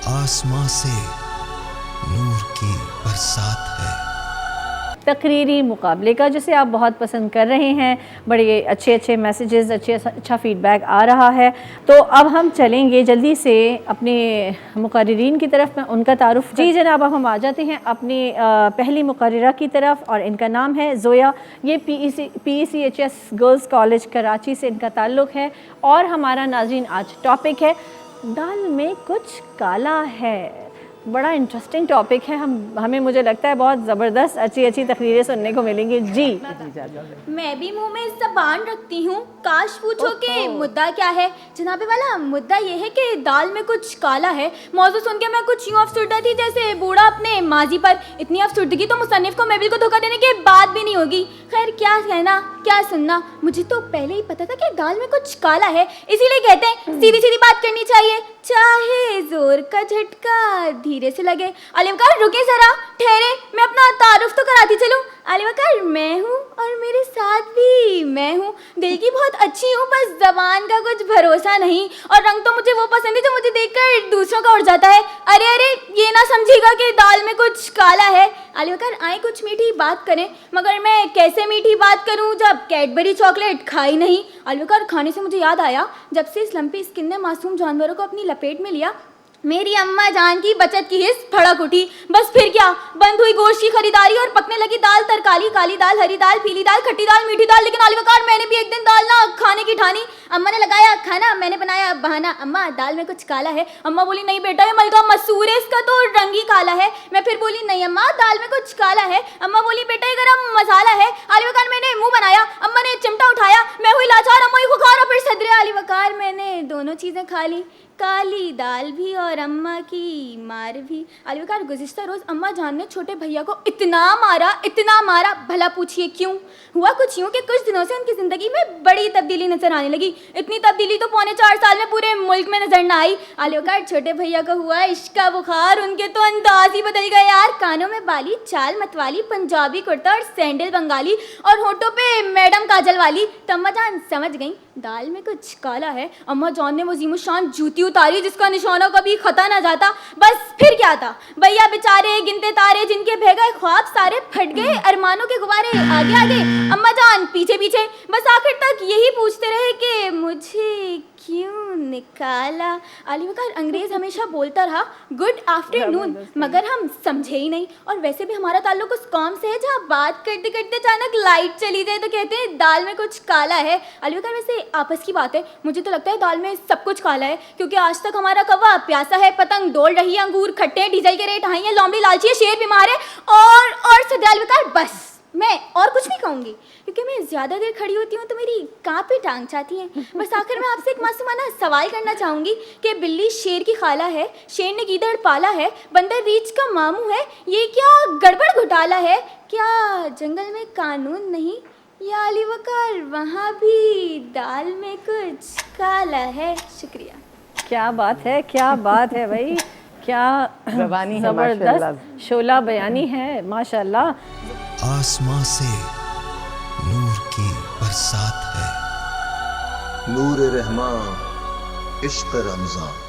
آسمان سے نور کی برسات ہے۔ تقریری مقابلے کا جسے آپ بہت پسند کر رہے ہیں، بڑے اچھے میسیجز، اچھا فیڈ بیک آ رہا ہے۔ تو اب ہم چلیں گے جلدی سے اپنے مقررین کی طرف، میں ان کا تعارف جی جناب اب ہم آ جاتے ہیں اپنی پہلی مقررہ کی طرف، اور ان کا نام ہے زویا۔ یہ PECHS گرلز کالج کراچی سے ان کا تعلق ہے، اور ہمارا ناظرین آج ٹاپک ہے دال میں کچھ کالا ہے۔ بڑا انٹرسٹنگ ٹاپک ہے، ہمیں مجھے لگتا ہے بہت زبردست اچھی تقریریں سننے کو ملیں گی۔ جی میں بھی منہ میں زبان رکھتی ہوں، کاش پوچھو کہ مدعا کیا ہے۔ جناب والا مدعا یہ ہے کہ دال میں کچھ کالا ہے۔ موضوع سن کے میں کچھ یوں افسردہ تھی جیسے بوڑھا اپنے ماضی پر۔ اتنی افسردگی تو مصنف کو محبل کو دھوکہ دینے کے بعد بھی نہیں ہوگی۔ خیر کیا کہنا کیا سننا، مجھے تو پہلے ہی پتا تھا کہ دال میں کچھ کالا ہے، اسی لیے کہتے ہیں سیدھی بات کرنی چاہیے، چاہے زور کا جھٹکا دھیرے سے لگے۔ علی وقار رکے ذرا، ٹھہرے، میں اپنا تعارف تو کراتی چلوں۔ علی وقار میں ہوں، اور میرے ساتھ بھی میں ہوں، دل کی بہت اچھی ہوں، بس زبان کا کچھ بھروسہ نہیں، اور رنگ تو مجھے وہ پسند ہے جو مجھے دیکھ کر دوسروں کا اڑ جاتا ہے۔ ارے یہ نہ سمجھے گا کہ دال میں کچھ کالا ہے۔ علی وقار آئیں کچھ میٹھی بات کریں، مگر میں کیسے میٹھی بات کروں جب کیڈبری چاکلیٹ کھائی نہیں۔ علی وقار کھانے سے مجھے یاد آیا، جب سے اس لمپی اسکن نے معصوم جانوروں کو اپنی لپیٹ میں لیا، میری اماں جان کی بچت کی حص پھڑک اٹھی۔ بس پھر کیا، بند ہوئی گوشت کی خریداری اور پکنے لگی دال ترکاری، کالی دال، ہری دال، پیلی دال، کھٹی دال، میٹھی دال۔ لیکن علی وقار میں نے بھی ایک دن دال نہ کھانے کی ٹھانی۔ اماں نے لگایا کھانا، میں نے بنایا بہانہ، اماں دال میں کچھ کالا ہے۔ اماں بولی نہیں بیٹا یہ ملکہ مسور ہے، اس کا تو رنگ ہی کالا ہے۔ میں پھر بولی نہیں اماں دال میں کچھ کالا ہے۔ اماں بولی بیٹا یہ گرم مسالہ ہے۔ علی وقار میں نے منہ بنایا، اماں نے چمٹا اٹھایا، میں ہوئی لاچار، اماں ہوئی خخار، اور پھر صدرے علی وقار میں نے دونوں چیزیں کھا لی، کالی دال بھی اور اماں کی مار بھی۔ علی وقار گزشتہ روز اماں جان نے چھوٹے بھیا کو اتنا مارا، بھلا پوچھئے کیوں؟ ہوا کچھ یوں کہ کچھ دنوں سے ان کی زندگی میں بڑی تبدیلی نظر آنے لگی۔ اتنی تبدیلی تو 4.25 سال میں پورے ملک میں نظر نہ آئی۔ علی وقار چھوٹے بھیا کو ہوا عشق کا بخار، ان کے تو انداز ہی بدل گئے یار، کانوں میں بالی، چال متوالی، پنجابی کرتا اور سینڈل بنگالی، اور ہونٹوں پہ میڈم کاجل والی۔ تو اماں جان سمجھ گئیں دال میں کچھ کالا ہے۔ اماں جان نے وہ عظیم الشان جوتی اتاری جس کا نشانہ کبھی خطا نہ جاتا۔ بس پھر کیا تھا، بھیا بیچارے گنتے تارے جن کے بہہ گئے خواب سارے پھٹ گئے، ارمانوں کے غبارے آگے، اماں جان پیچھے، بس آخر تک یہی پوچھتے رہے کہ مجھے کیوں نکالا۔ علی وقار انگریز ہمیشہ بولتا رہا گڈ آفٹر نون، مگر ہم سمجھے ہی نہیں۔ اور ویسے بھی ہمارا تعلق اس قوم سے ہے جہاں بات کرتے کرتے اچانک لائٹ چلی جائے تو کہتے ہیں دال میں کچھ کالا ہے۔ علی وقار ویسے آپس کی بات ہے، مجھے تو لگتا ہے دال میں سب کچھ کالا ہے، کیونکہ آج تک ہمارا کوا پیاسا ہے، پتنگ ڈول رہی ہے، انگور کھٹے ہیں، ڈیزل کے ریٹ ہائی ہیں، لومڑی لالچی ہے، شیر بیمار ہے، اور صدر علی وقار بس میں اور کچھ نہیں کہوں گی، کیونکہ میں زیادہ دیر کھڑی ہوتی ہوں تو میری کانپیں ٹانگ چاہتی ہیں۔ بس آخر میں آپ سے ایک معصومانہ سوال کرنا چاہوں گی کہ بلی شیر کی خالہ ہے، شیر نے گیدڑ پالا ہے، بندر ریچھ کا ماموں ہے، یہ کیا گڑبڑ گھوٹالا ہے؟ کیا جنگل میں قانون نہیں؟ یا علی وقار وہاں بھی دال میں کچھ کالا ہے؟ شکریہ۔ کیا بات ہے بھائی، کیا زبردست شعلہ بیانی ہے ماشاءاللہ۔ آسمان سے نور کی برسات ہے، نور رحمان عشق رمضان۔